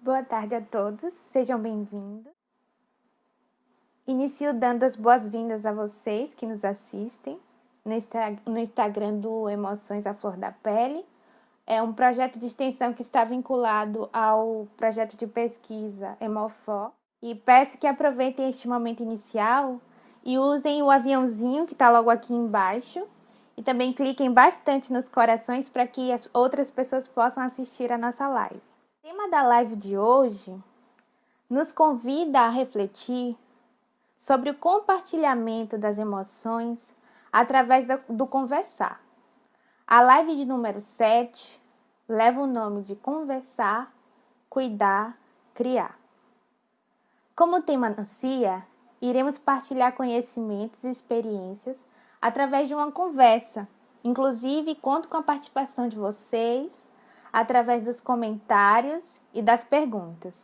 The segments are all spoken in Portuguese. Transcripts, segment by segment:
Boa tarde a todos, sejam bem-vindos. Inicio dando as boas-vindas a vocês que nos assistem no Instagram do Emoções à Flor da Pele. É um projeto de extensão que está vinculado ao projeto de pesquisa Hemofó. E peço que aproveitem este momento inicial e usem o aviãozinho que está logo aqui embaixo. E também cliquem bastante nos corações para que as outras pessoas possam assistir a nossa live. O tema da live de hoje nos convida a refletir sobre o compartilhamento das emoções através do conversar. A live de número 7 leva o nome de Conversar, Cuidar, Criar. Como o tema anuncia, iremos partilhar conhecimentos e experiências através de uma conversa. Inclusive, conto com a participação de vocês através dos comentários e das perguntas,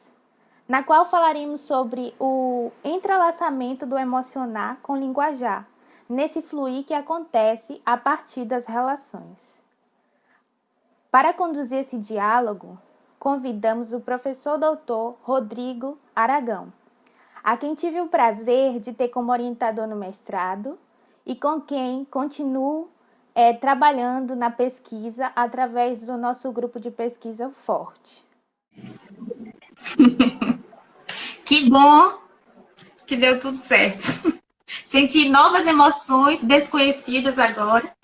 na qual falaremos sobre o entrelaçamento do emocionar com o linguajar, nesse fluir que acontece a partir das relações. Para conduzir esse diálogo, convidamos o professor doutor Rodrigo Aragão, a quem tive o prazer de ter como orientador no mestrado e com quem continuo trabalhando na pesquisa através do nosso grupo de pesquisa Forte. Que bom que deu tudo certo. Senti novas emoções desconhecidas agora.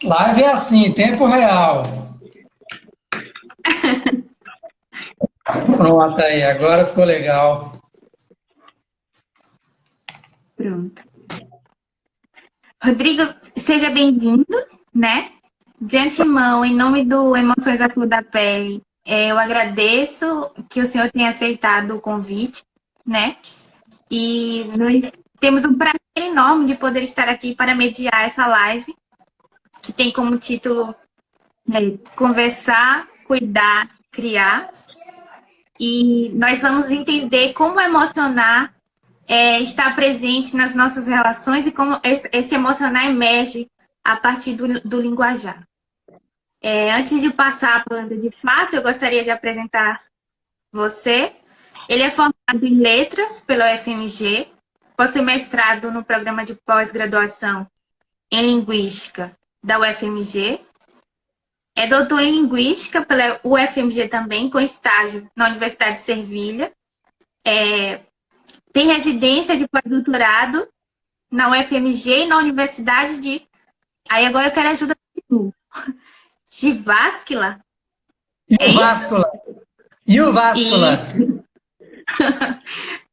Live é assim, tempo real. Pronto aí, agora ficou legal. Pronto. Rodrigo, seja bem-vindo, né? De antemão, em nome do Emoções à Flor da Pele, eu agradeço que o senhor tenha aceitado o convite, né? E nós temos um prazer enorme de poder estar aqui para mediar essa live, que tem como título Conversar, Cuidar, Criar. E nós vamos entender como emocionar está presente nas nossas relações e como esse emocionar emerge a partir do linguajar. Antes de passar a planta de fato, eu gostaria de apresentar você. Ele é formado em letras pela UFMG, possui mestrado no programa de pós-graduação em linguística da UFMG, é doutor em linguística pela UFMG também, com estágio na Universidade de Servilha, tem residência de pós-doutorado na UFMG e na Universidade de... Aí agora eu quero ajuda de Vasquila. E o Vasquila.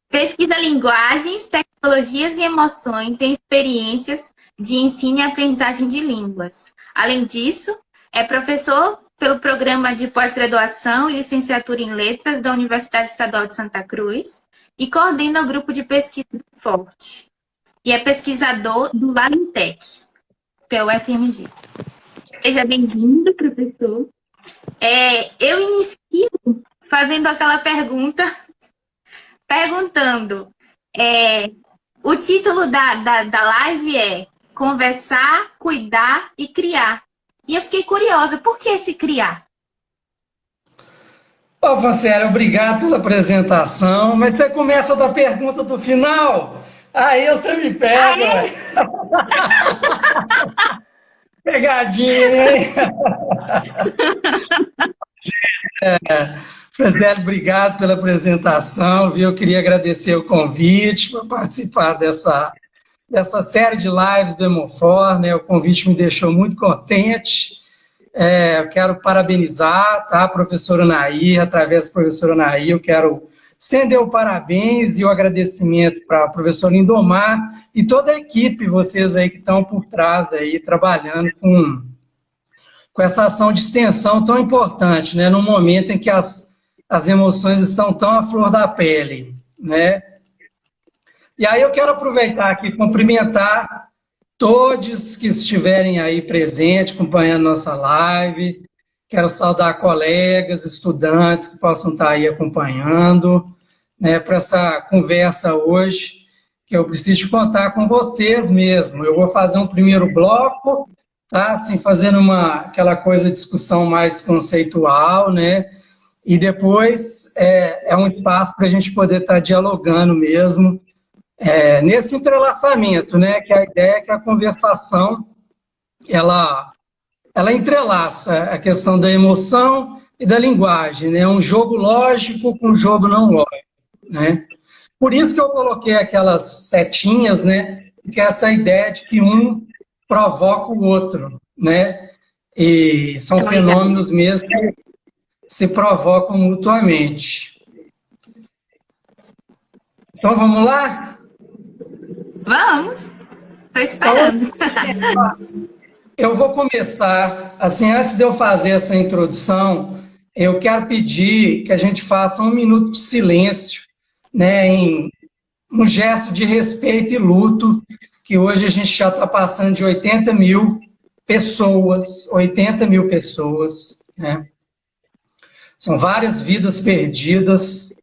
Pesquisa linguagens, tecnologias e emoções em experiências de ensino e aprendizagem de línguas. Além disso, é professor pelo programa de pós-graduação e licenciatura em letras da Universidade Estadual de Santa Cruz e coordena o grupo de pesquisa Forte. E é pesquisador do Lalintec, pela UFMG. Seja bem-vindo, professor. Eu inicio fazendo aquela pergunta, perguntando, o título da live é Conversar, Cuidar e Criar. E eu fiquei curiosa, por que esse criar? Ô, Franciele, obrigado pela apresentação, mas você começa outra pergunta do final, aí você me pega. Pegadinha, hein? Franciele, obrigado pela apresentação, viu? Eu queria agradecer o convite para participar dessa série de lives do Hemofor, né? O convite me deixou muito contente. Eu quero parabenizar, tá, a professora Nair, através da professora Nair, eu quero estender o parabéns e o agradecimento para a professora Lindomar e toda a equipe, vocês aí que estão por trás aí, trabalhando com essa ação de extensão tão importante, né, no momento em que as emoções estão tão à flor da pele, né. E aí eu quero aproveitar aqui e cumprimentar todos que estiverem aí presentes, acompanhando nossa live. Quero saudar colegas, estudantes que possam estar aí acompanhando, né, para essa conversa hoje, que eu preciso contar com vocês mesmo. Eu vou fazer um primeiro bloco, tá? Assim, fazendo aquela coisa de discussão mais conceitual, né? E depois é um espaço para a gente poder estar dialogando mesmo, nesse entrelaçamento, né? Que a ideia é que a conversação, ela entrelaça a questão da emoção e da linguagem, né? Um jogo lógico com um jogo não lógico, né? Por isso que eu coloquei aquelas setinhas, né? Que é essa ideia de que um provoca o outro, né? E são fenômenos mesmo que se provocam mutuamente. Então, vamos lá? Vamos! Estou esperando. Eu vou começar, assim, antes de eu fazer essa introdução, eu quero pedir que a gente faça 1 minuto de silêncio, né, em um gesto de respeito e luto, que hoje a gente já está passando de 80 mil pessoas, né? São várias vidas perdidas,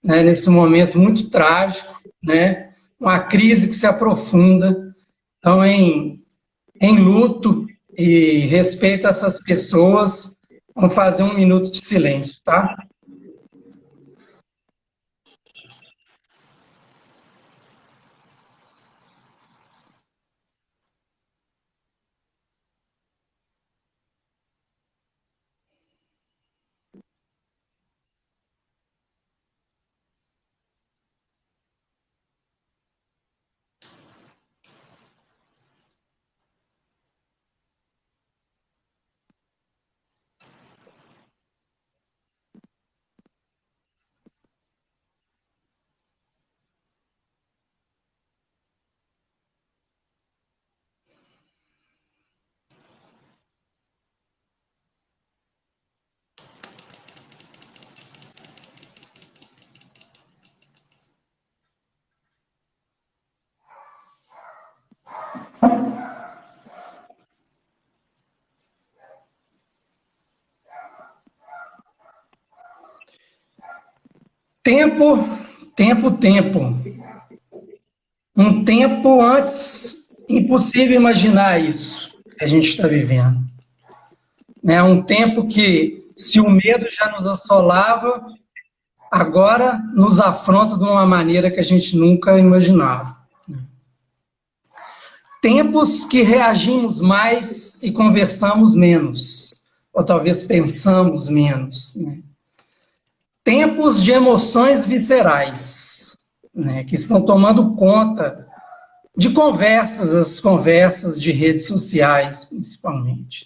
né, nesse momento muito trágico, né, uma crise que se aprofunda. Então, em luto e respeito a essas pessoas, vamos fazer 1 minuto de silêncio, tá? Tempo. Um tempo antes, impossível imaginar isso que a gente está vivendo. Né? Um tempo que, se o medo já nos assolava, agora nos afronta de uma maneira que a gente nunca imaginava. Tempos que reagimos mais e conversamos menos, ou talvez pensamos menos, né? Tempos de emoções viscerais, né, que estão tomando conta de as conversas de redes sociais, principalmente.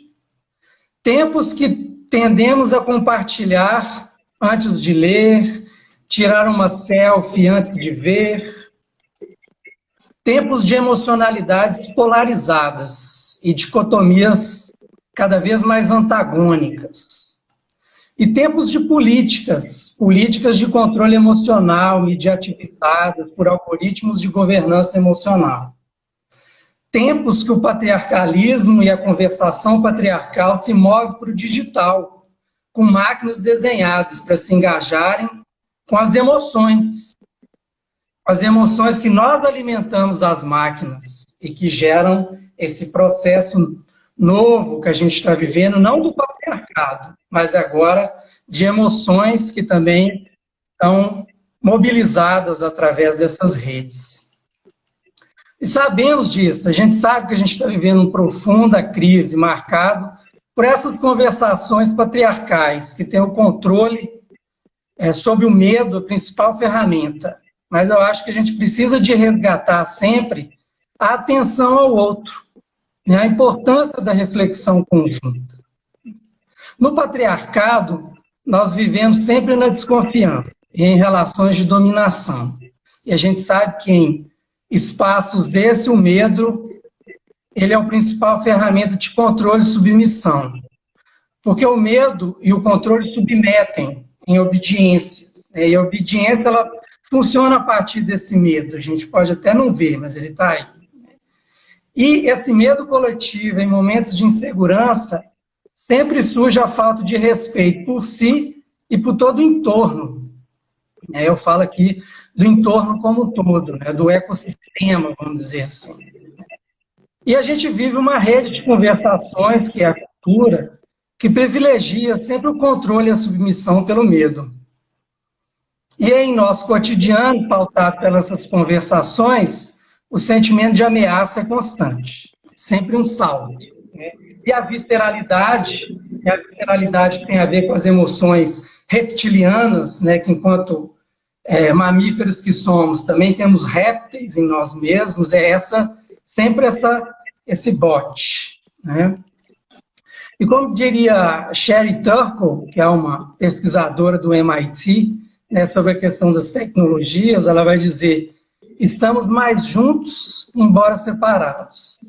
Tempos que tendemos a compartilhar antes de ler, tirar uma selfie antes de ver. Tempos de emocionalidades polarizadas e dicotomias cada vez mais antagônicas. E tempos de políticas de controle emocional, mediativizadas por algoritmos de governança emocional. Tempos que o patriarcalismo e a conversação patriarcal se movem para o digital, com máquinas desenhadas para se engajarem com as emoções que nós alimentamos as máquinas e que geram esse processo novo que a gente está vivendo, não do patriarcado, mas agora de emoções que também estão mobilizadas através dessas redes. E sabemos disso, a gente sabe que a gente está vivendo uma profunda crise marcada por essas conversações patriarcais, que têm o controle sobre o medo, a principal ferramenta. Mas eu acho que a gente precisa de resgatar sempre a atenção ao outro, né? A importância da reflexão conjunta. No patriarcado, nós vivemos sempre na desconfiança, em relações de dominação. E a gente sabe que em espaços desse, o medo, ele é a principal ferramenta de controle e submissão. Porque o medo e o controle submetem em obediências. E a obediência, ela funciona a partir desse medo. A gente pode até não ver, mas ele está aí. E esse medo coletivo, em momentos de insegurança, sempre surge a falta de respeito por si e por todo o entorno. Eu falo aqui do entorno como um todo, né, do ecossistema, vamos dizer assim. E a gente vive uma rede de conversações, que é a cultura, que privilegia sempre o controle e a submissão pelo medo. E em nosso cotidiano, pautado pelas conversações, o sentimento de ameaça é constante, sempre um salto. Né? E a visceralidade tem a ver com as emoções reptilianas, né, que enquanto mamíferos que somos, também temos répteis em nós mesmos, sempre esse bote. Né? E como diria Sherry Turkle, que é uma pesquisadora do MIT, né, sobre a questão das tecnologias, ela vai dizer: estamos mais juntos, embora separados.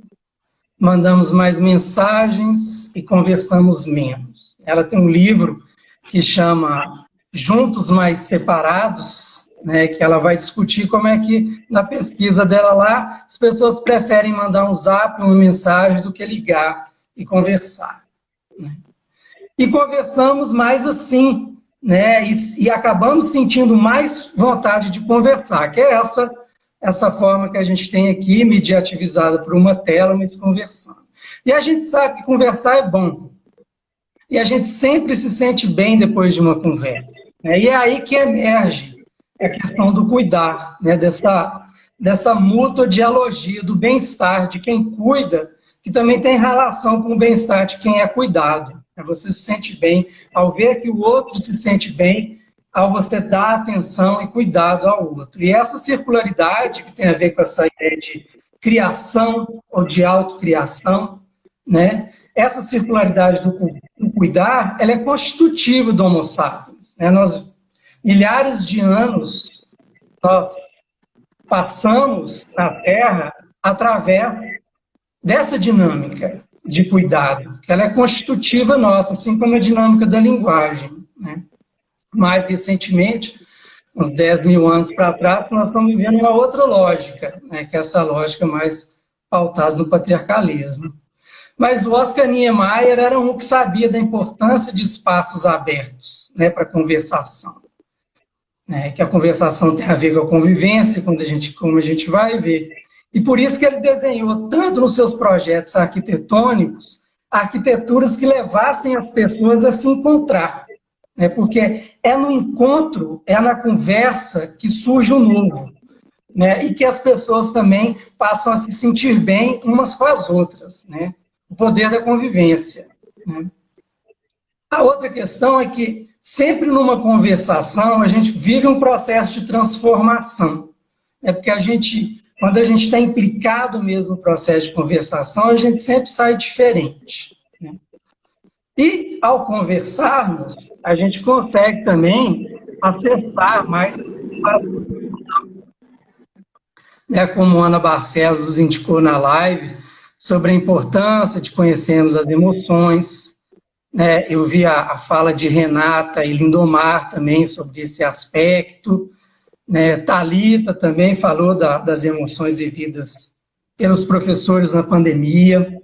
Mandamos mais mensagens e conversamos menos. Ela tem um livro que chama Juntos, Mais Separados, né, que ela vai discutir como é que, na pesquisa dela lá, as pessoas preferem mandar um zap, uma mensagem, do que ligar e conversar. Né? E conversamos mais assim, né, e acabamos sentindo mais vontade de conversar, que é essa forma que a gente tem aqui, mediativizada por uma tela, mas conversando. E a gente sabe que conversar é bom. E a gente sempre se sente bem depois de uma conversa. Né? E é aí que emerge a questão do cuidar, né? dessa mútua dialogia, do bem-estar de quem cuida, que também tem relação com o bem-estar de quem é cuidado. Você se sente bem ao ver que o outro se sente bem, ao você dar atenção e cuidado ao outro. E essa circularidade, que tem a ver com essa ideia de criação ou de autocriação, né? Essa circularidade do cuidar, ela é constitutiva do Homo sapiens. Né? Milhares de anos, nós passamos na Terra através dessa dinâmica de cuidado, que ela é constitutiva nossa, assim como a dinâmica da linguagem. Né? Mais recentemente, uns 10 mil anos para trás, nós estamos vivendo uma outra lógica, né? Que é essa lógica mais pautada no patriarcalismo. Mas o Oscar Niemeyer era um que sabia da importância de espaços abertos, né, para conversação. Né? Que a conversação tem a ver com a convivência, como a gente vai ver. E por isso que ele desenhou, tanto nos seus projetos arquitetônicos, arquiteturas que levassem as pessoas a se encontrar. Né? Porque é no encontro, é na conversa que surge o novo. Né? E que as pessoas também passam a se sentir bem umas com as outras. Né? O poder da convivência. Né? A outra questão é que, sempre numa conversação, a gente vive um processo de transformação. Né? Porque quando a gente está implicado mesmo no processo de conversação, a gente sempre sai diferente. Né? E, ao conversarmos, a gente consegue também acessar mais, né, como Ana Barcelos nos indicou na live, sobre a importância de conhecermos as emoções. Né? Eu vi a fala de Renata e Lindomar também sobre esse aspecto. Né? Thalita também falou das emoções vividas pelos professores na pandemia.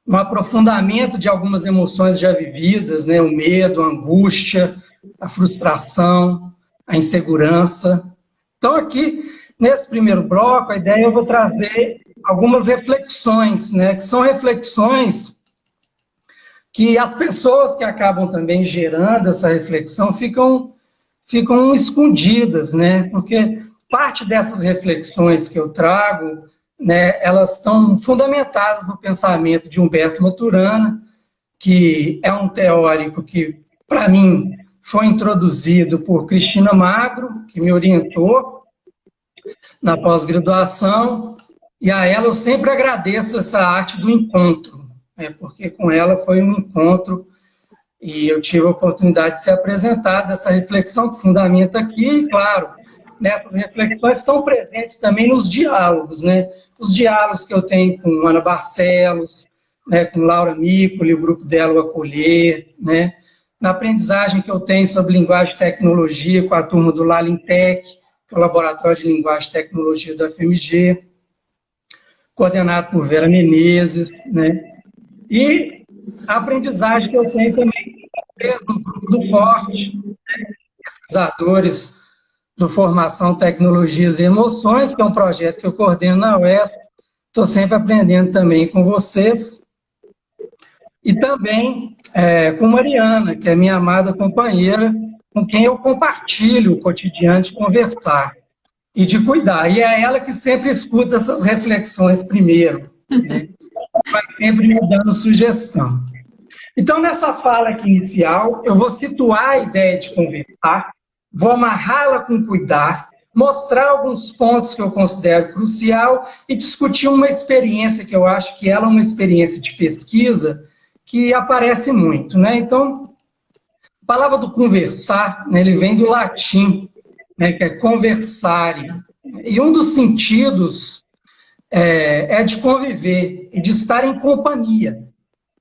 Um aprofundamento de algumas emoções já vividas, né? O medo, a angústia, a frustração, a insegurança. Então, aqui, nesse primeiro bloco, a ideia eu vou trazer algumas reflexões, né? Que são reflexões que as pessoas que acabam também gerando essa reflexão ficam escondidas, né? Porque parte dessas reflexões que eu trago, né, elas estão fundamentadas no pensamento de Humberto Maturana, que é um teórico que, para mim, foi introduzido por Cristina Magro, que me orientou na pós-graduação, e a ela eu sempre agradeço essa arte do encontro, né, porque com ela foi um encontro e eu tive a oportunidade de ser apresentado essa reflexão que fundamenta aqui, e, claro, nessas reflexões estão presentes também nos diálogos, né? Os diálogos que eu tenho com Ana Barcelos, né, com Laura Micoli, o grupo dela, o Acolher, né? Na aprendizagem que eu tenho sobre linguagem e tecnologia com a turma do Lalintec, que é o Laboratório de Linguagem e Tecnologia da FMG, coordenado por Vera Menezes, né? E a aprendizagem que eu tenho também no grupo do Forte, né? Esses idealizadores do Formação, Tecnologias e Emoções, que é um projeto que eu coordeno na UESC. Estou sempre aprendendo também com vocês. E também com Mariana, que é minha amada companheira, com quem eu compartilho o cotidiano de conversar e de cuidar. E é ela que sempre escuta essas reflexões primeiro, né? Vai sempre me dando sugestão. Então, nessa fala aqui inicial, eu vou situar a ideia de conversar, vou amarrá-la com cuidar, mostrar alguns pontos que eu considero crucial e discutir uma experiência que eu acho que ela é uma experiência de pesquisa que aparece muito, né? Então, a palavra do conversar, né, ele vem do latim, né, que é conversare. E um dos sentidos é de conviver e de estar em companhia,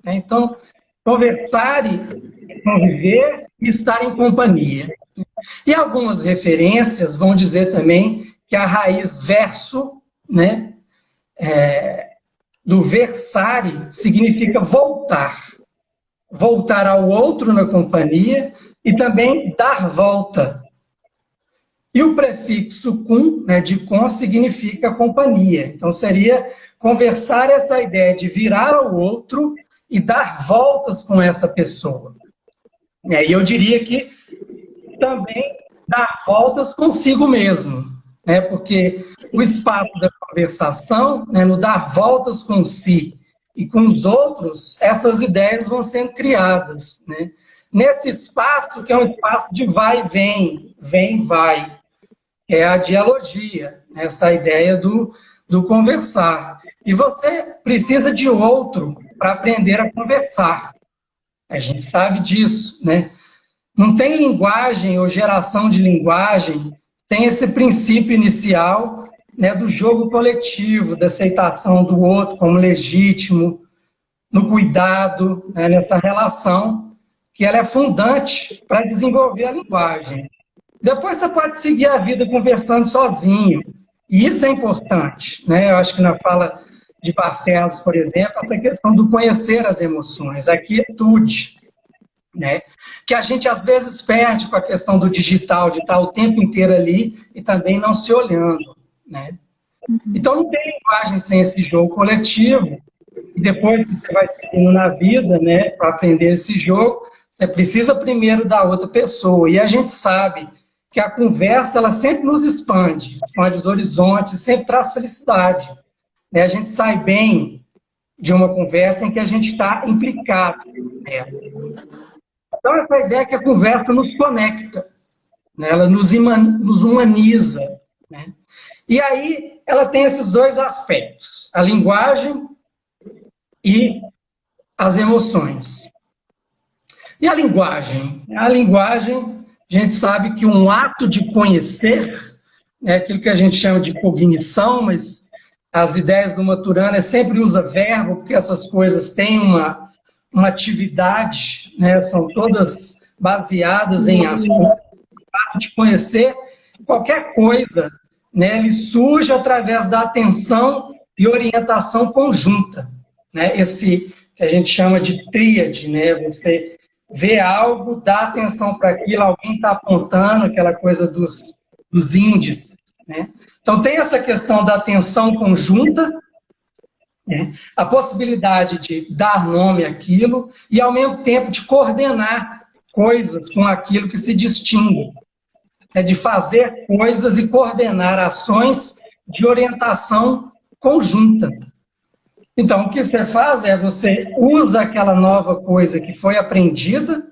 né? Então, conversare, conviver e estar em companhia. E algumas referências vão dizer também que a raiz verso, né, do versare significa voltar. Voltar ao outro na companhia e também dar volta. E o prefixo cum, né, de com, significa companhia. Então, seria conversar essa ideia de virar ao outro e dar voltas com essa pessoa. E eu diria que também dar voltas consigo mesmo, né, porque o espaço da conversação, né, no dar voltas com si e com os outros, essas ideias vão sendo criadas, né? Nesse espaço, que é um espaço de vai e vem, vem e vai, é a dialogia, essa ideia do conversar. E você precisa de outro para aprender a conversar. A gente sabe disso, né? Não tem linguagem ou geração de linguagem sem esse princípio inicial, né, do jogo coletivo, da aceitação do outro como legítimo, no cuidado, né, nessa relação, que ela é fundante para desenvolver a linguagem. Depois você pode seguir a vida conversando sozinho, e isso é importante, né? Eu acho que na fala de Barcelos, por exemplo, essa questão do conhecer as emoções, a quietude, né? Que a gente às vezes perde com a questão do digital, de estar o tempo inteiro ali e também não se olhando, né? Então não tem linguagem sem esse jogo coletivo, e depois que você vai seguindo na vida, né, para aprender esse jogo, você precisa primeiro da outra pessoa, e a gente sabe que a conversa, ela sempre nos expande os horizontes, sempre traz felicidade, né? A gente sai bem de uma conversa em que a gente está implicado, né? Então, essa ideia é que a conversa nos conecta, né? Ela nos humaniza, né? E aí, ela tem esses dois aspectos, a linguagem e as emoções. E a linguagem? A linguagem, a gente sabe que um ato de conhecer, é aquilo que a gente chama de cognição, mas as ideias do Maturana sempre usa verbo, porque essas coisas têm uma atividade, né, são todas baseadas em ações. O ato de conhecer qualquer coisa, né, ele surge através da atenção e orientação conjunta, né, esse que a gente chama de tríade, né, você vê algo, dá atenção para aquilo, alguém está apontando, aquela coisa dos índices, né? Então tem essa questão da atenção conjunta, né, a possibilidade de dar nome àquilo e, ao mesmo tempo, de coordenar coisas com aquilo que se distingue. É de fazer coisas e coordenar ações de orientação conjunta. Então, o que você faz é você usa aquela nova coisa que foi aprendida,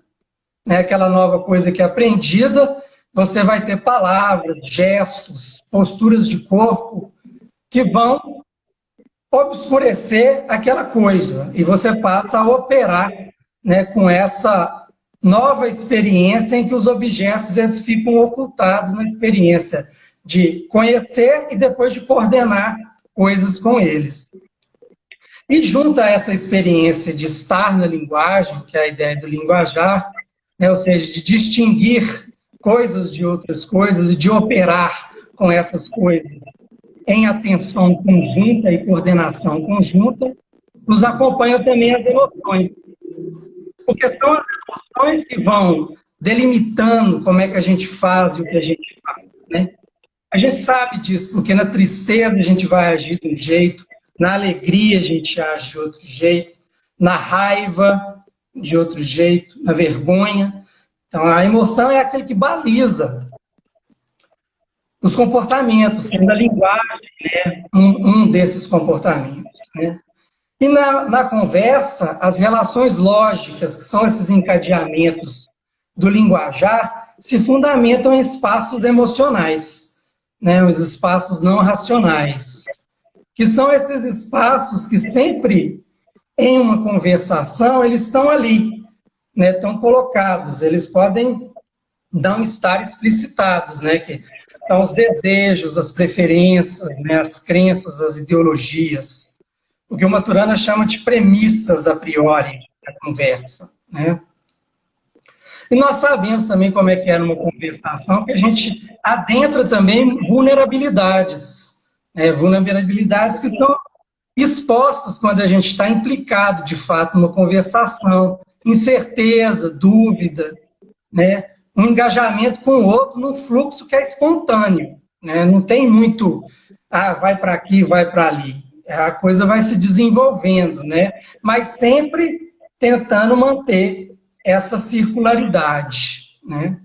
né, aquela nova coisa que é aprendida, você vai ter palavras, gestos, posturas de corpo que vão obscurecer aquela coisa, e você passa a operar, né, com essa nova experiência em que os objetos eles ficam ocultados na experiência de conhecer e depois de coordenar coisas com eles. E junto a essa experiência de estar na linguagem, que é a ideia do linguajar, né, ou seja, de distinguir coisas de outras coisas e de operar com essas coisas em atenção conjunta e coordenação conjunta, nos acompanham também as emoções. Porque são as emoções que vão delimitando como é que a gente faz e o que a gente faz, né? A gente sabe disso, porque na tristeza a gente vai agir de um jeito, na alegria a gente age de outro jeito, na raiva de outro jeito, na vergonha. Então, a emoção é aquele que baliza os comportamentos, sendo a linguagem, né, um desses comportamentos, né? E na conversa, as relações lógicas, que são esses encadeamentos do linguajar, se fundamentam em espaços emocionais, né, os espaços não racionais, que são esses espaços que sempre, em uma conversação, eles estão ali, né, estão colocados, eles podem não estar explicitados, né, que são os desejos, as preferências, né, as crenças, as ideologias, o que o Maturana chama de premissas a priori da conversa, né? E nós sabemos também como é que é numa conversação, que a gente adentra também vulnerabilidades, né? Vulnerabilidades que são expostas quando a gente está implicado, de fato, numa conversação, incerteza, dúvida, né? Um engajamento com o outro num fluxo que é espontâneo, né? Não tem muito, vai para aqui, vai para ali. A coisa vai se desenvolvendo, né? Mas sempre tentando manter essa circularidade, né?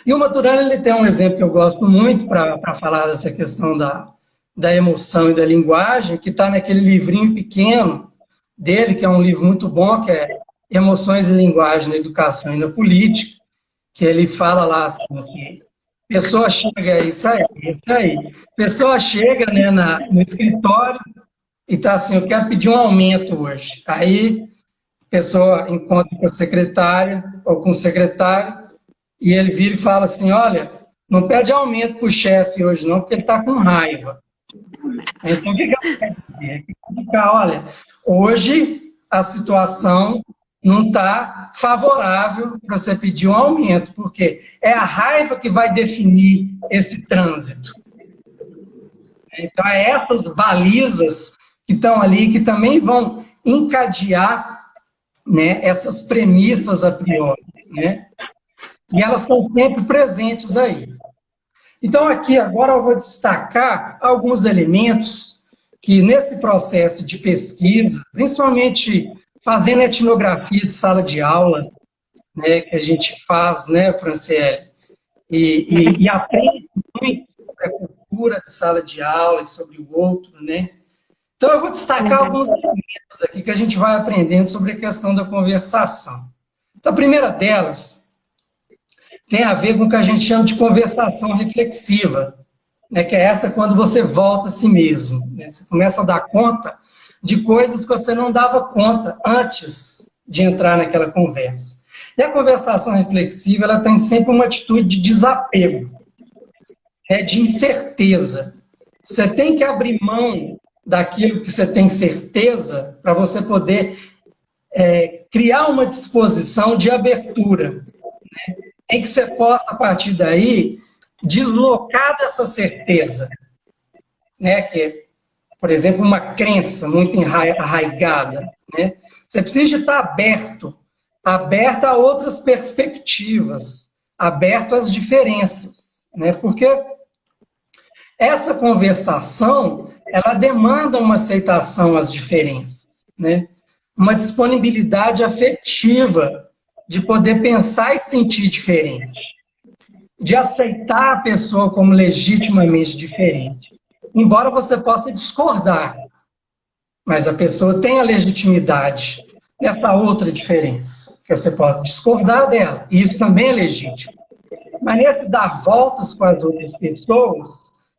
E o Maturana, ele tem um exemplo que eu gosto muito para falar dessa questão da emoção e da linguagem, que está naquele livrinho pequeno dele, que é um livro muito bom, que é Emoções e Linguagem na Educação e na Política, que ele fala lá assim, que pessoa chega, isso aí, pessoa chega, né, no escritório e tá assim, eu quero pedir um aumento hoje. Aí a pessoa encontra com a secretária ou com o secretário e ele vira e fala assim, olha, não pede aumento para o chefe hoje não, porque ele está com raiva. Então, o que eu quero dizer? Olha, hoje a situação não está favorável para você pedir um aumento, porque é a raiva que vai definir esse trânsito. Então, é essas balizas que estão ali, que também vão encadear, né, essas premissas a priori, né? E elas estão sempre presentes aí. Então, aqui agora eu vou destacar alguns elementos que, nesse processo de pesquisa, principalmente fazendo etnografia de sala de aula, né, que a gente faz, né, Franciele, e aprende muito sobre a cultura de sala de aula e sobre o outro, né? Então, eu vou destacar alguns elementos aqui que a gente vai aprendendo sobre a questão da conversação. Então, a primeira delas tem a ver com o que a gente chama de conversação reflexiva, né, que é essa quando você volta a si mesmo. Né? Você começa a dar conta de coisas que você não dava conta antes de entrar naquela conversa. E a conversação reflexiva, ela tem sempre uma atitude de desapego, de incerteza. Você tem que abrir mão daquilo que você tem certeza para você poder criar uma disposição de abertura, né, em que você possa, a partir daí, deslocar dessa certeza, né, que é, por exemplo, uma crença muito arraigada, né? Você precisa estar aberto a outras perspectivas, aberto às diferenças, né? Porque essa conversação, ela demanda uma aceitação às diferenças, né? Uma disponibilidade afetiva de poder pensar e sentir diferente, de aceitar a pessoa como legitimamente diferente. Embora você possa discordar, mas a pessoa tem a legitimidade nessa outra diferença, que você pode discordar dela, e isso também é legítimo. Mas nesse dar voltas com as outras pessoas,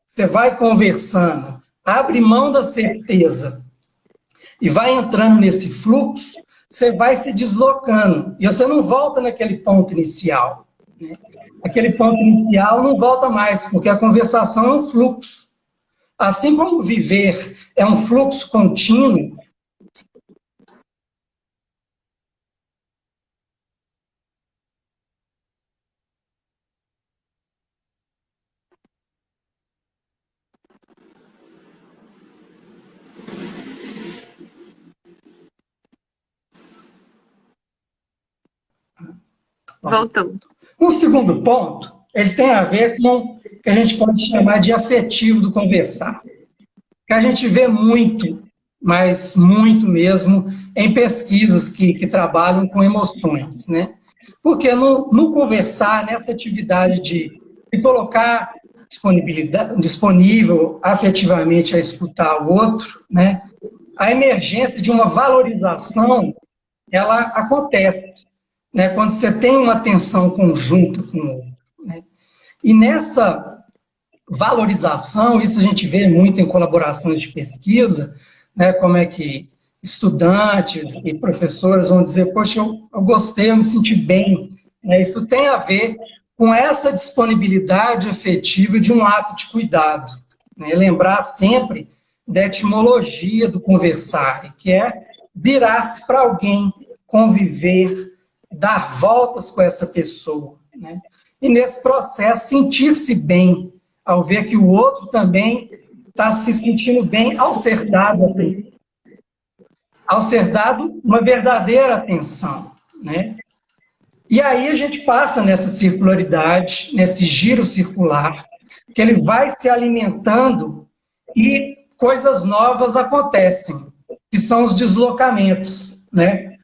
você vai conversando, abre mão da certeza e vai entrando nesse fluxo, você vai se deslocando, e você não volta naquele ponto inicial, né? Aquele ponto inicial não volta mais, porque a conversação é um fluxo. Assim como viver é um fluxo contínuo, Voltou. Um segundo ponto, ele tem a ver com o que a gente pode chamar de afetivo do conversar. Que a gente vê muito, mas muito mesmo, em pesquisas que trabalham com emoções, né? Porque no conversar, nessa atividade de colocar disponível afetivamente a escutar o outro, né? A emergência de uma valorização, ela acontece, né? Quando você tem uma atenção conjunta com o outro, né? E nessa valorização, isso a gente vê muito em colaborações de pesquisa, né, como é que estudantes e professores vão dizer, poxa, eu gostei, eu me senti bem. Né, isso tem a ver com essa disponibilidade afetiva de um ato de cuidado. Né, lembrar sempre da etimologia do conversar, que é virar-se para alguém, conviver, dar voltas com essa pessoa. Né, e nesse processo sentir-se bem, ao ver que o outro também está se sentindo bem ao ser dado uma verdadeira atenção, né? E aí a gente passa nessa circularidade, nesse giro circular, que ele vai se alimentando e coisas novas acontecem, que são os deslocamentos, né?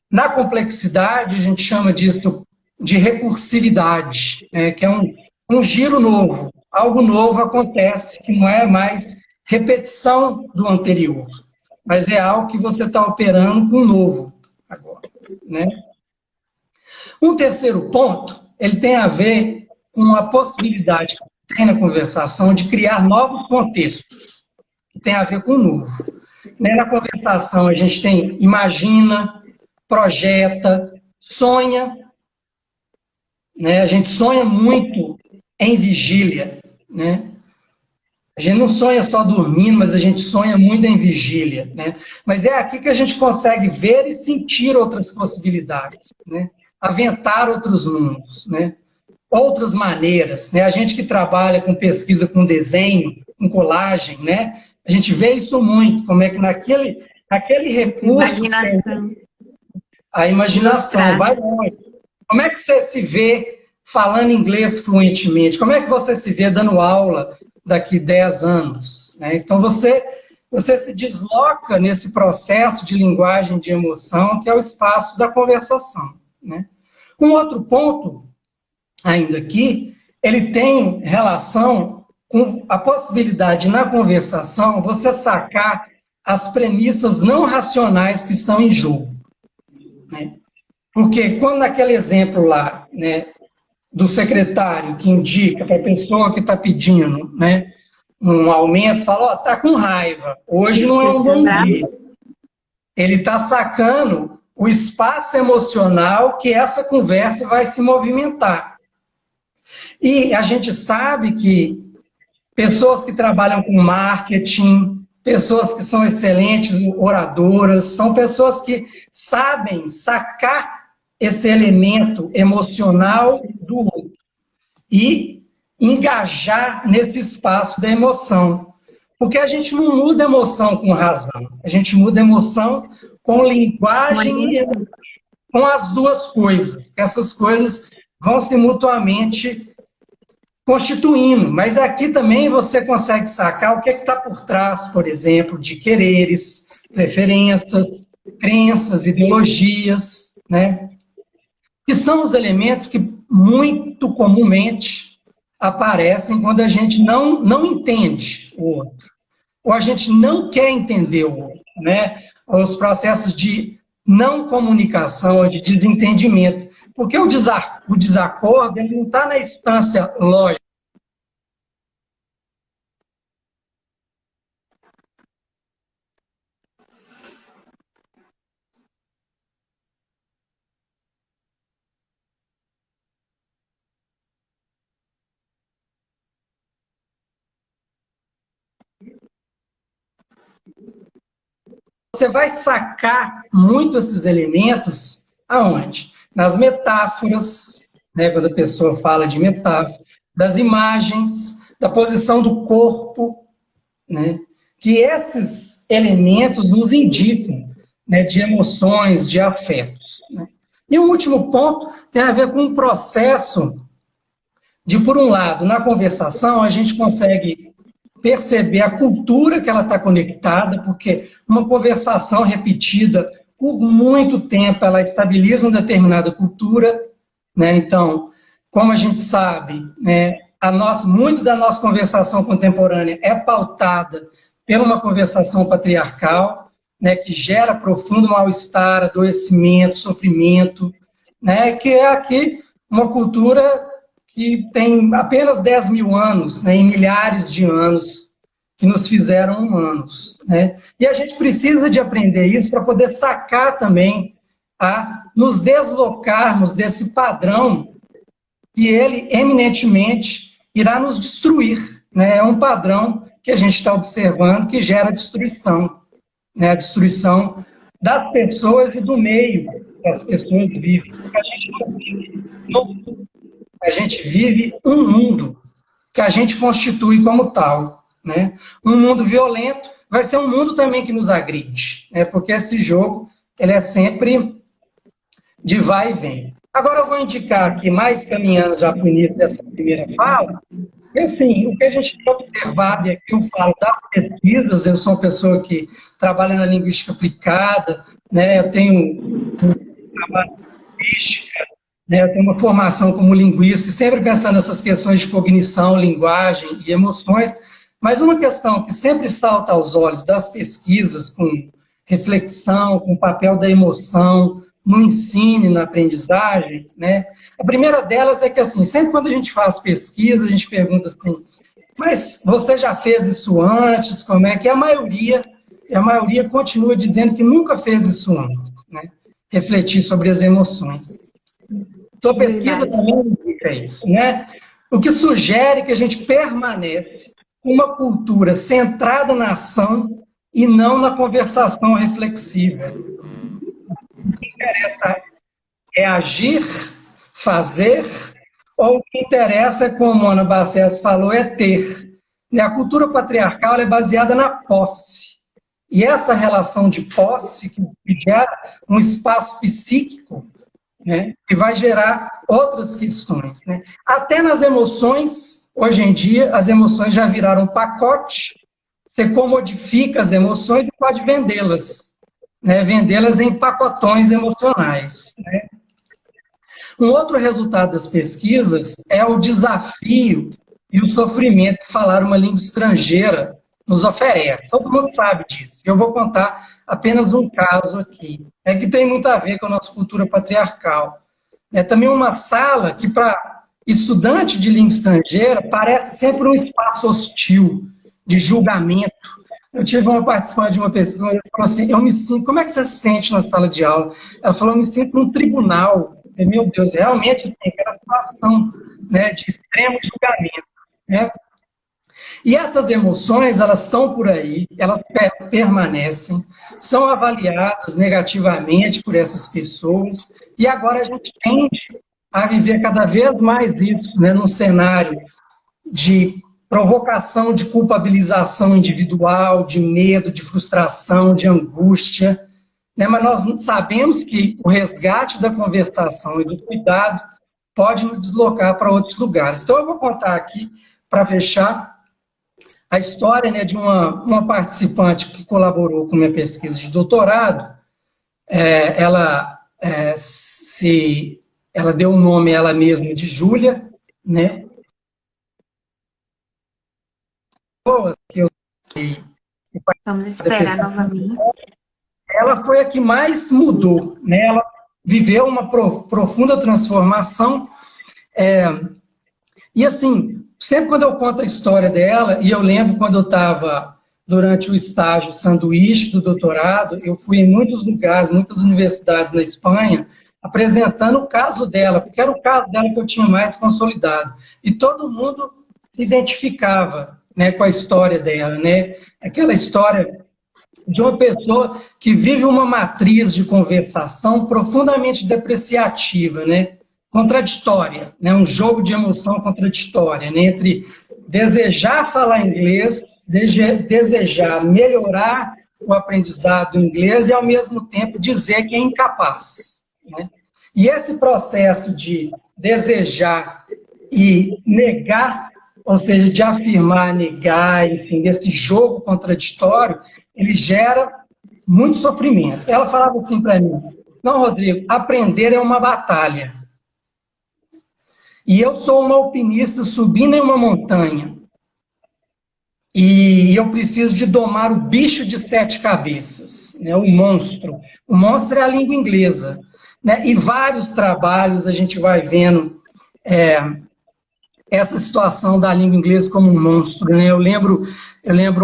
Na complexidade, a gente chama disso de recursividade, né? Que é um giro novo. Algo novo acontece, que não é mais repetição do anterior, mas é algo que você está operando com novo agora, né? Um terceiro ponto, ele tem a ver com a possibilidade que tem na conversação de criar novos contextos, que tem a ver com o novo. Na conversação a gente tem imagina, projeta, sonha, né? A gente sonha muito em vigília, né? A gente não sonha só dormindo, mas a gente sonha muito em vigília, né? Mas é aqui que a gente consegue ver e sentir outras possibilidades, né? Aventar outros mundos, né? Outras maneiras, né? A gente que trabalha com pesquisa com desenho, com colagem, né? A gente vê isso muito, como é que naquele recurso... A imaginação vai longe. Como é que você se vê falando inglês fluentemente? Como é que você se vê dando aula daqui 10 anos? Né? Então, você se desloca nesse processo de linguagem de emoção, que é o espaço da conversação. Né? Um outro ponto, ainda aqui, ele tem relação com a possibilidade, na conversação, você sacar as premissas não racionais que estão em jogo. Né? Porque quando naquele exemplo lá, né, do secretário que indica para a pessoa que está pedindo, né, um aumento, fala, está com raiva, hoje não é um bom dia. Ele está sacando o espaço emocional que essa conversa vai se movimentar. E a gente sabe que pessoas que trabalham com marketing, pessoas que são excelentes oradoras, são pessoas que sabem sacar esse elemento emocional do outro e engajar nesse espaço da emoção. Porque a gente não muda emoção com razão, a gente muda emoção com linguagem e com as duas coisas. Essas coisas vão se mutuamente constituindo, mas aqui também você consegue sacar o que está por trás, por exemplo, de quereres, preferências, crenças, ideologias, né? Que são os elementos que muito comumente aparecem quando a gente não entende o outro, ou a gente não quer entender o outro, né? Os processos de não comunicação, de desentendimento, porque o desacordo ele não está na instância lógica. Você vai sacar muito esses elementos aonde? Nas metáforas, né, quando a pessoa fala de metáfora, das imagens, da posição do corpo, né, que esses elementos nos indicam, né, de emoções, de afetos. Né. E um último ponto tem a ver com o processo de, por um lado, na conversação, a gente consegue perceber a cultura que ela está conectada, porque uma conversação repetida por muito tempo, ela estabiliza uma determinada cultura, né? Então, como a gente sabe, né, muito da nossa conversação contemporânea é pautada por uma conversação patriarcal, né, que gera profundo mal-estar, adoecimento, sofrimento, né, que é aqui uma cultura que tem apenas 10 mil anos, né, e milhares de anos que nos fizeram humanos, né? E a gente precisa de aprender isso para poder sacar também, nos deslocarmos desse padrão que ele eminentemente irá nos destruir, né? É um padrão que a gente está observando que gera destruição, né? A destruição das pessoas e do meio que as pessoas vivem. A gente não vive no mundo, a gente vive um mundo que a gente constitui como tal, né? Um mundo violento vai ser um mundo também que nos agride, né? Porque esse jogo ele é sempre de vai e vem. Agora eu vou indicar aqui, mais caminhando já para o início dessa primeira fala, e assim, o que a gente tem observado, e aqui eu falo das pesquisas, eu sou uma pessoa que trabalha na linguística aplicada, né? Eu tenho um trabalho em linguística, né? Eu tenho uma formação como linguista, e sempre pensando nessas questões de cognição, linguagem e emoções, mas uma questão que sempre salta aos olhos das pesquisas com reflexão, com o papel da emoção, no ensino e na aprendizagem, né? A primeira delas é que, assim, sempre quando a gente faz pesquisa, a gente pergunta assim, mas você já fez isso antes? Como é que é? A maioria continua dizendo que nunca fez isso antes, né? Refletir sobre as emoções. Sua pesquisa também indica isso, né? O que sugere que a gente permanece com uma cultura centrada na ação e não na conversação reflexiva. O que interessa é agir, fazer, ou o que interessa, como a Ana Barcelos falou, é ter. A cultura patriarcal é baseada na posse. E essa relação de posse que gera um espaço psíquico, né, que vai gerar outras questões, né? Até nas emoções, hoje em dia, as emoções já viraram um pacote, você comodifica as emoções e pode vendê-las. Né, vendê-las em pacotões emocionais. Né? Um outro resultado das pesquisas é o desafio e o sofrimento que falar uma língua estrangeira nos oferece. Todo mundo sabe disso. Eu vou contar apenas um caso aqui, que tem muito a ver com a nossa cultura patriarcal. É também uma sala que, para estudante de língua estrangeira, parece sempre um espaço hostil, de julgamento. Eu tive uma participante de uma pessoa, ela falou assim, eu me sinto, como é que você se sente na sala de aula? Ela falou, eu me sinto num tribunal. E, meu Deus, realmente tem aquela situação, né, de extremo julgamento. Né? E essas emoções, elas estão por aí, elas permanecem, são avaliadas negativamente por essas pessoas, e agora a gente tende a viver cada vez mais isso, né, num cenário de provocação de culpabilização individual, de medo, de frustração, de angústia. Né? Mas nós sabemos que o resgate da conversação e do cuidado pode nos deslocar para outros lugares. Então, eu vou contar aqui, para fechar, a história, né, de uma participante que colaborou com minha pesquisa de doutorado. Ela deu o nome ela mesma de Júlia, né? Vamos esperar novamente. Ela foi a que mais mudou, né? Ela viveu uma profunda transformação. E assim, sempre quando eu conto a história dela, e eu lembro quando eu estava durante o estágio sanduíche do doutorado, eu fui em muitos lugares, muitas universidades na Espanha, apresentando o caso dela, porque era o caso dela que eu tinha mais consolidado. E todo mundo se identificava, né, com a história dela, né? Aquela história de uma pessoa que vive uma matriz de conversação profundamente depreciativa, né? Contraditória, né? Um jogo de emoção contraditória, né? Entre desejar falar inglês, desejar melhorar o aprendizado do inglês e, ao mesmo tempo, dizer que é incapaz. Né? E esse processo de desejar e negar, ou seja, de afirmar, negar, enfim, desse jogo contraditório, ele gera muito sofrimento. Ela falava assim para mim: não, Rodrigo, aprender é uma batalha. E eu sou uma alpinista subindo em uma montanha. E eu preciso de domar o bicho de 7 cabeças, né, o monstro. O monstro é a língua inglesa. Né? E vários trabalhos a gente vai vendo essa situação da língua inglesa como um monstro. Né? Eu lembro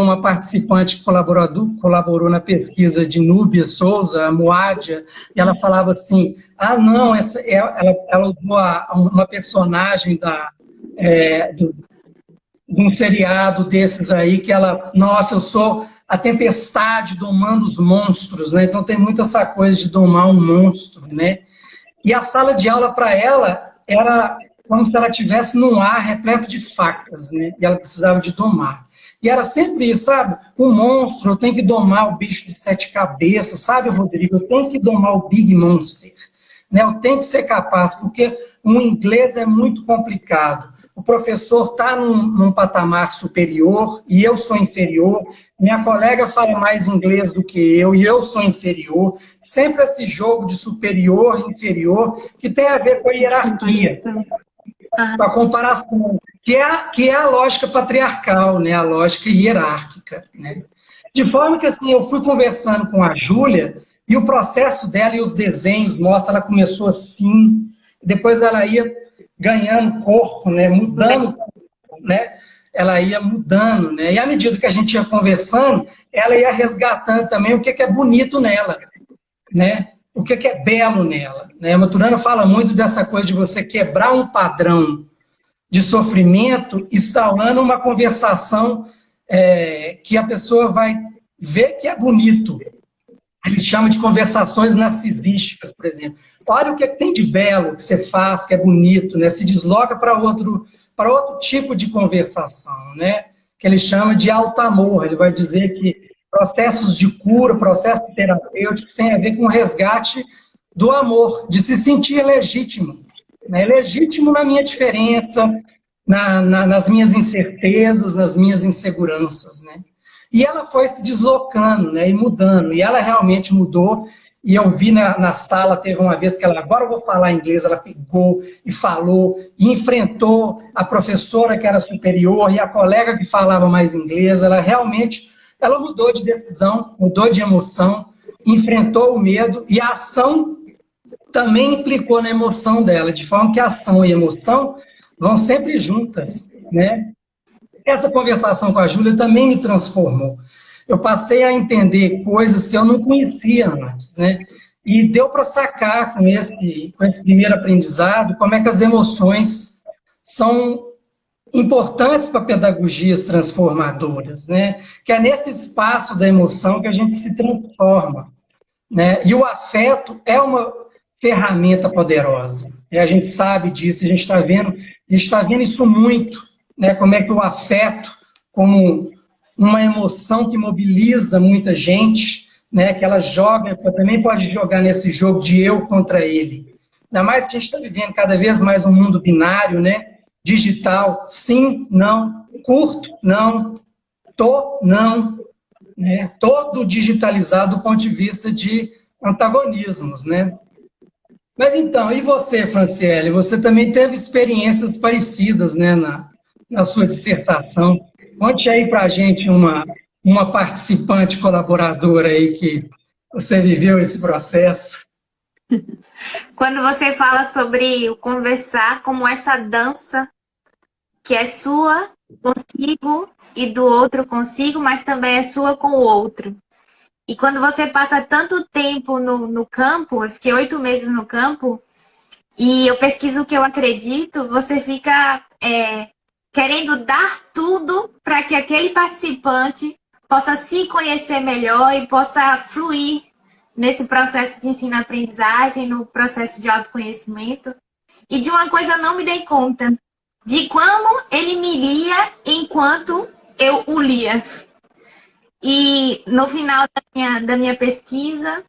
uma participante que colaborou na pesquisa de Núbia Souza, a Moádia, e ela falava assim: não, ela usou uma personagem de um seriado desses aí, que ela, nossa, eu sou a tempestade domando os monstros, né? Então tem muito essa coisa de domar um monstro, né? E a sala de aula para ela era como se ela estivesse num ar repleto de facas, né? E ela precisava de domar. E era sempre isso, sabe? Um monstro, eu tenho que domar o bicho de 7 cabeças, sabe, Rodrigo? Eu tenho que domar o Big Monster, né? Eu tenho que ser capaz, porque o inglês é muito complicado. O professor está num patamar superior e eu sou inferior, minha colega fala mais inglês do que eu e eu sou inferior. Sempre esse jogo de superior e inferior que tem a ver com a hierarquia, com a comparação, que é a lógica patriarcal, né? A lógica hierárquica. Né? De forma que assim, eu fui conversando com a Júlia e o processo dela e os desenhos mostram, ela começou assim, depois ela ia ganhando corpo, né, mudando, né, ela ia mudando, né, e à medida que a gente ia conversando, ela ia resgatando também o que é bonito nela, né, o que é belo nela, né. A Maturana fala muito dessa coisa de você quebrar um padrão de sofrimento, instaurando uma conversação que a pessoa vai ver que é bonito. Ele chama de conversações narcisísticas, por exemplo. Olha o que tem de belo que você faz, que é bonito, né? Se desloca para outro tipo de conversação, né? Que ele chama de alto amor. Ele vai dizer que processos de cura, processos terapêuticos têm a ver com o resgate do amor, de se sentir legítimo. Né? Legítimo na minha diferença, nas minhas incertezas, nas minhas inseguranças, né? E ela foi se deslocando, né, e mudando, e ela realmente mudou, e eu vi na sala, teve uma vez que ela, agora eu vou falar inglês, ela pegou e falou, e enfrentou a professora que era superior, e a colega que falava mais inglês, ela realmente, ela mudou de decisão, mudou de emoção, enfrentou o medo, e a ação também implicou na emoção dela, de forma que a ação e a emoção vão sempre juntas, né? Essa conversação com a Júlia também me transformou. Eu passei a entender coisas que eu não conhecia antes, né? E deu para sacar com esse primeiro aprendizado como é que as emoções são importantes para pedagogias transformadoras, né? Que é nesse espaço da emoção que a gente se transforma, né? E o afeto é uma ferramenta poderosa. E a gente sabe disso, a gente está vendo isso muito. Né, como é que o afeto, como uma emoção que mobiliza muita gente, né, que ela joga, também pode jogar nesse jogo de eu contra ele. Ainda mais que a gente está vivendo cada vez mais um mundo binário, né, digital, sim, não, curto, não, não, né, todo digitalizado do ponto de vista de antagonismos, né. Mas então, e você, Franciele? Você também teve experiências parecidas, né, na sua dissertação. Conte aí para a gente uma participante colaboradora aí que você viveu esse processo. Quando você fala sobre o conversar como essa dança que é sua consigo e do outro consigo, mas também é sua com o outro. E quando você passa tanto tempo no campo, eu fiquei 8 meses no campo, e eu pesquiso o que eu acredito, você fica querendo dar tudo para que aquele participante possa se conhecer melhor e possa fluir nesse processo de ensino-aprendizagem, no processo de autoconhecimento. E de uma coisa eu não me dei conta, de como ele me lia enquanto eu o lia. E no final da minha pesquisa,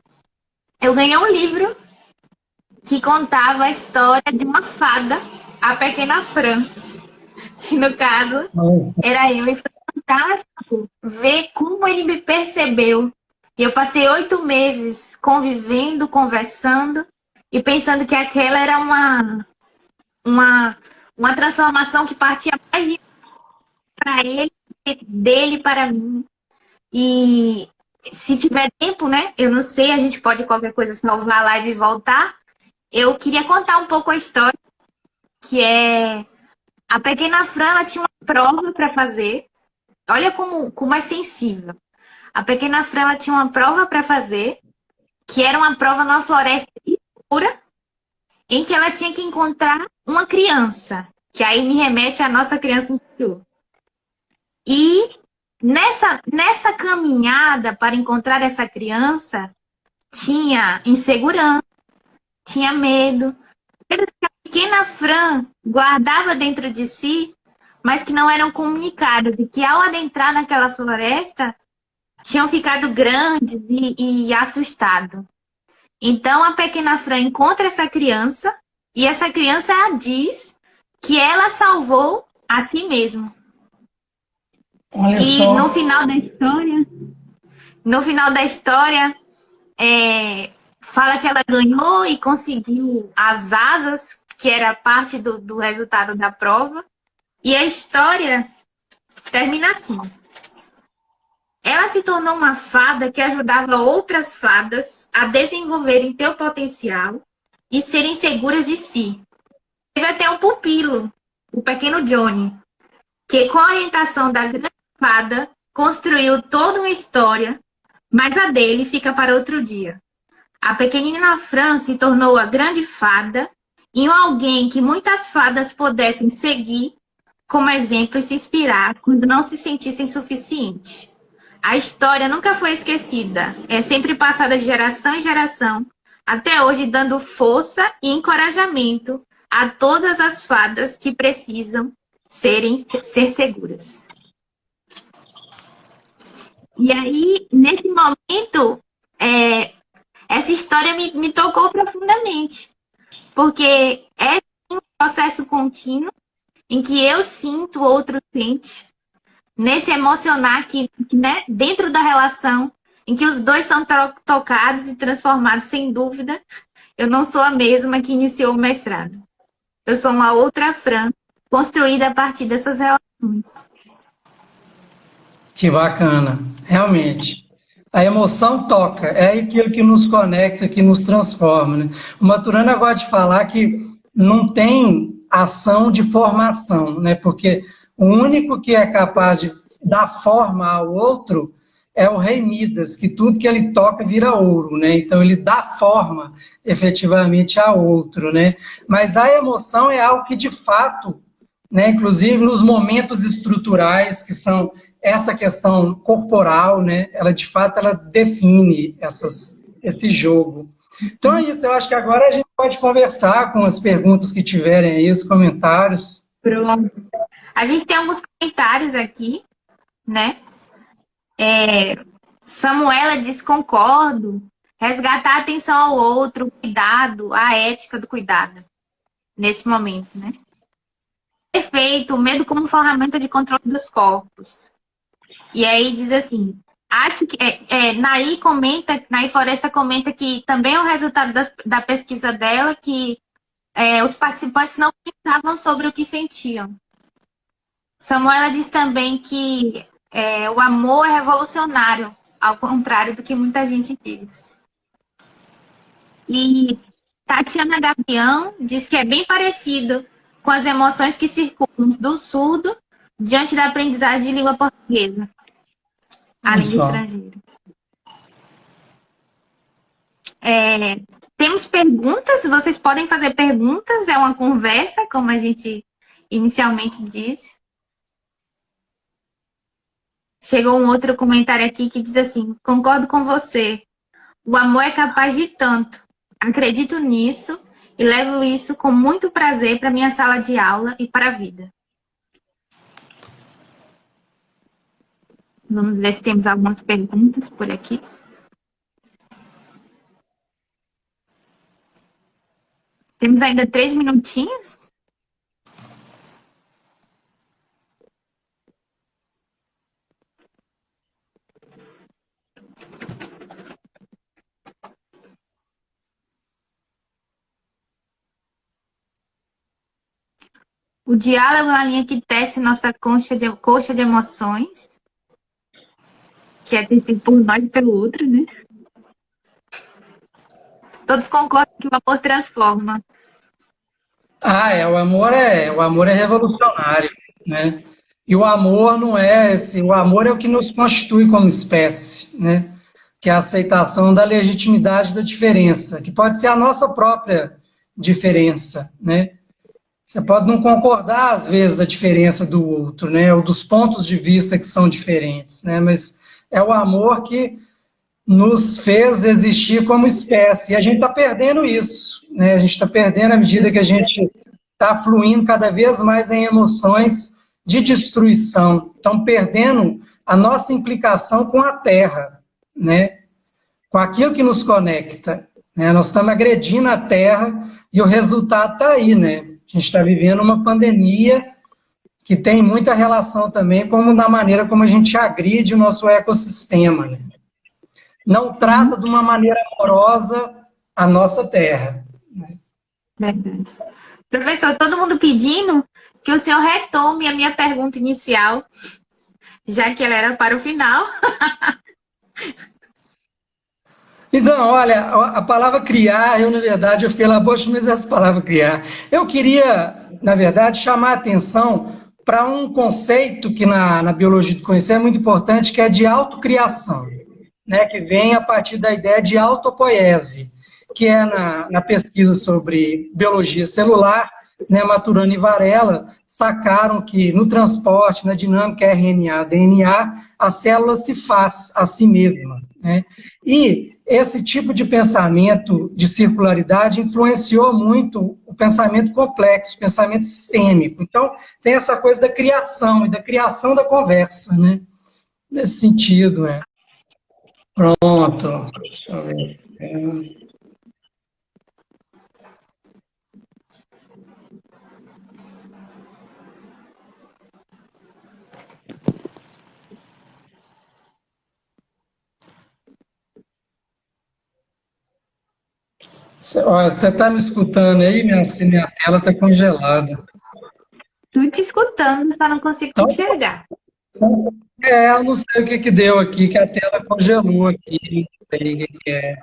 eu ganhei um livro que contava a história de uma fada, a Pequena Fran, que no caso era eu, e foi fantástico ver como ele me percebeu. Eu passei 8 meses convivendo, conversando e pensando que aquela era uma transformação que partia mais de para ele, dele para mim. E se tiver tempo, né? Eu não sei, a gente pode qualquer coisa salvar a live e voltar. Eu queria contar um pouco a história, que é a Pequena Fran, ela tinha uma prova para fazer. Olha como é sensível. A Pequena Fran, ela tinha uma prova para fazer, que era uma prova numa floresta escura, em que ela tinha que encontrar uma criança, que aí me remete à nossa criança interior. E nessa caminhada para encontrar essa criança, tinha insegurança, tinha medo, coisas que a Pequena Fran guardava dentro de si, mas que não eram comunicadas, e que ao adentrar naquela floresta, tinham ficado grandes e assustados. Então a Pequena Fran encontra essa criança, e essa criança diz que ela salvou a si mesma. Olha E só. no final da história, fala que ela ganhou e conseguiu as asas, que era parte do resultado da prova. E a história termina assim. Ela se tornou uma fada que ajudava outras fadas a desenvolverem seu potencial e serem seguras de si. Teve até um pupilo, o pequeno Johnny, que com a orientação da grande fada construiu toda uma história, mas a dele fica para outro dia. A pequenina Fran se tornou a grande fada e alguém que muitas fadas pudessem seguir como exemplo e se inspirar quando não se sentissem suficientes. A história nunca foi esquecida, é sempre passada de geração em geração, até hoje dando força e encorajamento a todas as fadas que precisam ser seguras. E aí, nesse momento, essa história me tocou profundamente, porque é um processo contínuo em que eu sinto, o outro sente, nesse emocionar que, né, dentro da relação, em que os dois são tocados e transformados, sem dúvida, eu não sou a mesma que iniciou o mestrado. Eu sou uma outra Fran, construída a partir dessas relações. Que bacana, realmente. A emoção toca, é aquilo que nos conecta, que nos transforma. Né? O Maturana gosta de falar que não tem ação de formação, né? Porque o único que é capaz de dar forma ao outro é o rei Midas, que tudo que ele toca vira ouro, né? Então ele dá forma efetivamente ao outro, né? Mas a emoção é algo que de fato, né, inclusive nos momentos estruturais, que são essa questão corporal, né, ela de fato ela define esse jogo. Então é isso, eu acho que agora a gente pode conversar com as perguntas que tiverem aí, os comentários. Pronto. A gente tem alguns comentários aqui, né? Samuela diz: concordo. Resgatar a atenção ao outro, o cuidado, a ética do cuidado. Nesse momento, né? Perfeito, o medo como ferramenta de controle dos corpos. E aí diz assim, acho que Naí Floresta comenta que também é o resultado da pesquisa dela, que os participantes não pensavam sobre o que sentiam. Samuela diz também que o amor é revolucionário, ao contrário do que muita gente diz. E Tatiana Gavião diz que é bem parecido com as emoções que circulam do surdo diante da aprendizagem de língua portuguesa, a língua estrangeira. Temos perguntas, vocês podem fazer perguntas, é uma conversa, como a gente inicialmente disse. Chegou um outro comentário aqui que diz assim: concordo com você, o amor é capaz de tanto, acredito nisso e levo isso com muito prazer para minha sala de aula e para a vida. Vamos ver se temos algumas perguntas por aqui. Temos ainda 3 minutinhos. O diálogo é uma linha que tece nossa coxa de emoções, que é tecido por nós e pelo outro, né? Todos concordam que o amor transforma. O amor é revolucionário, né? E o amor não é esse, o amor é o que nos constitui como espécie, né? Que é a aceitação da legitimidade da diferença, que pode ser a nossa própria diferença, né? Você pode não concordar, às vezes, da diferença do outro, né? Ou dos pontos de vista que são diferentes, né? Mas é o amor que nos fez existir como espécie. E a gente está perdendo isso, né? A gente está perdendo à medida que a gente está fluindo cada vez mais em emoções de destruição. Estão perdendo a nossa implicação com a Terra, né? Com aquilo que nos conecta, né? Nós estamos agredindo a Terra e o resultado está aí, né? A gente está vivendo uma pandemia que tem muita relação também como na maneira como a gente agride o nosso ecossistema, né? Não trata de uma maneira amorosa a nossa Terra. Verdade. Professor, todo mundo pedindo que o senhor retome a minha pergunta inicial, já que ela era para o final. Então, olha, a palavra criar, na verdade, eu fiquei lá, poxa, mas essa palavra criar. Eu queria, na verdade, chamar a atenção para um conceito que na biologia do conhecer é muito importante, que é de autocriação, né, que vem a partir da ideia de autopoiese, que é na pesquisa sobre biologia celular, né, Maturana e Varela sacaram que no transporte, na dinâmica RNA-DNA, a célula se faz a si mesma, né? E esse tipo de pensamento de circularidade influenciou muito o pensamento complexo, o pensamento sistêmico. Então, tem essa coisa da criação e da criação da conversa, né? Nesse sentido, né? Pronto. Deixa eu ver. Você está me escutando aí? Minha tela está congelada. Estou te escutando, só não consigo te enxergar. Eu não sei o que deu aqui, que a tela congelou aqui. Não sei o que é.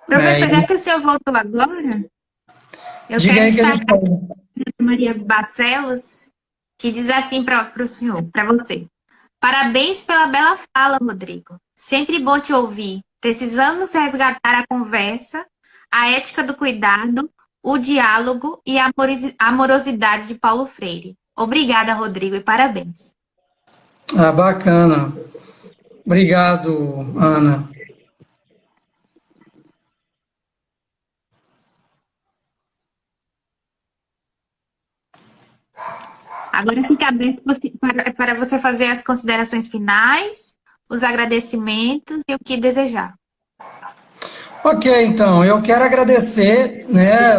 Professor, já que o senhor voltou agora, eu Diga quero aí que a gente destacar fala. a Maria Barcelos, que diz assim para o senhor, para você. Parabéns pela bela fala, Rodrigo. Sempre bom te ouvir. Precisamos resgatar a conversa, a ética do cuidado, o diálogo e a amorosidade de Paulo Freire. Obrigada, Rodrigo, e parabéns. Ah, bacana. Obrigado, Ana. Agora fica aberto para você fazer as considerações finais, os agradecimentos e o que desejar. Ok, então, eu quero agradecer, né,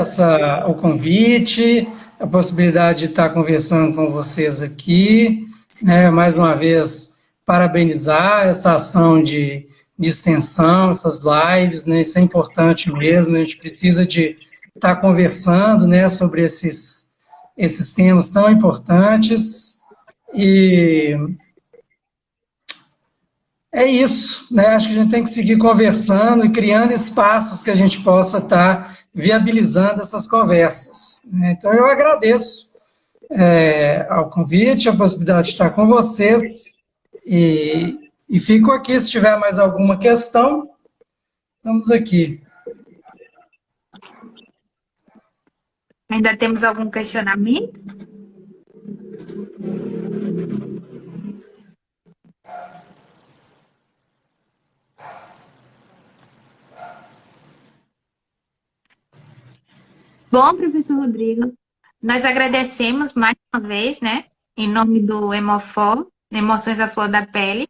o convite, a possibilidade de estar conversando com vocês aqui, né, mais uma vez, parabenizar essa ação de extensão, essas lives, né, isso é importante mesmo, a gente precisa de estar conversando, né, sobre esses temas tão importantes, e é isso, né? Acho que a gente tem que seguir conversando e criando espaços que a gente possa estar viabilizando essas conversas, né? Então, eu agradeço ao convite, a possibilidade de estar com vocês e fico aqui, se tiver mais alguma questão, estamos aqui. Ainda temos algum questionamento? Bom, professor Rodrigo, nós agradecemos mais uma vez, né, em nome do Hemofor, Emoções à Flor da Pele,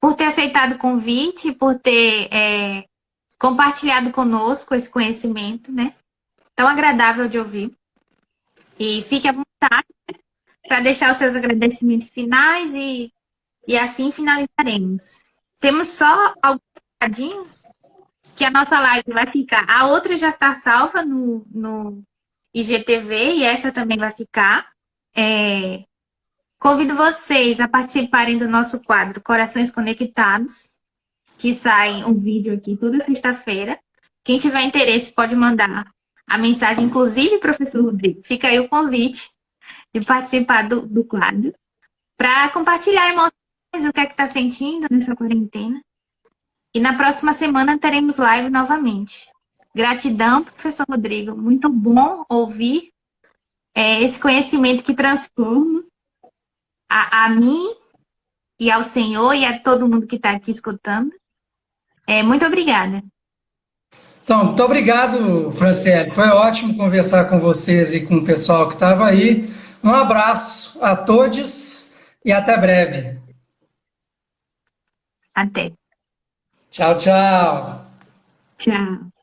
por ter aceitado o convite, por ter compartilhado conosco esse conhecimento, né? tão agradável de ouvir. E fique à vontade para deixar os seus agradecimentos finais e assim finalizaremos. Temos só alguns recadinhos que a nossa live vai ficar. A outra já está salva no IGTV e essa também vai ficar. Convido vocês a participarem do nosso quadro Corações Conectados, que sai um vídeo aqui toda sexta-feira. Quem tiver interesse pode mandar a mensagem, inclusive, professor Rodrigo, fica aí o convite de participar do quadro, para compartilhar emoções, o que é que está sentindo nessa quarentena. E na próxima semana teremos live novamente. Gratidão, professor Rodrigo. Muito bom ouvir esse conhecimento que transforma a mim e ao Senhor e a todo mundo que está aqui escutando. Muito obrigada. Então, muito obrigado, Franciele. Foi ótimo conversar com vocês e com o pessoal que estava aí. Um abraço a todos e até breve. Até. Tchau, tchau. Tchau.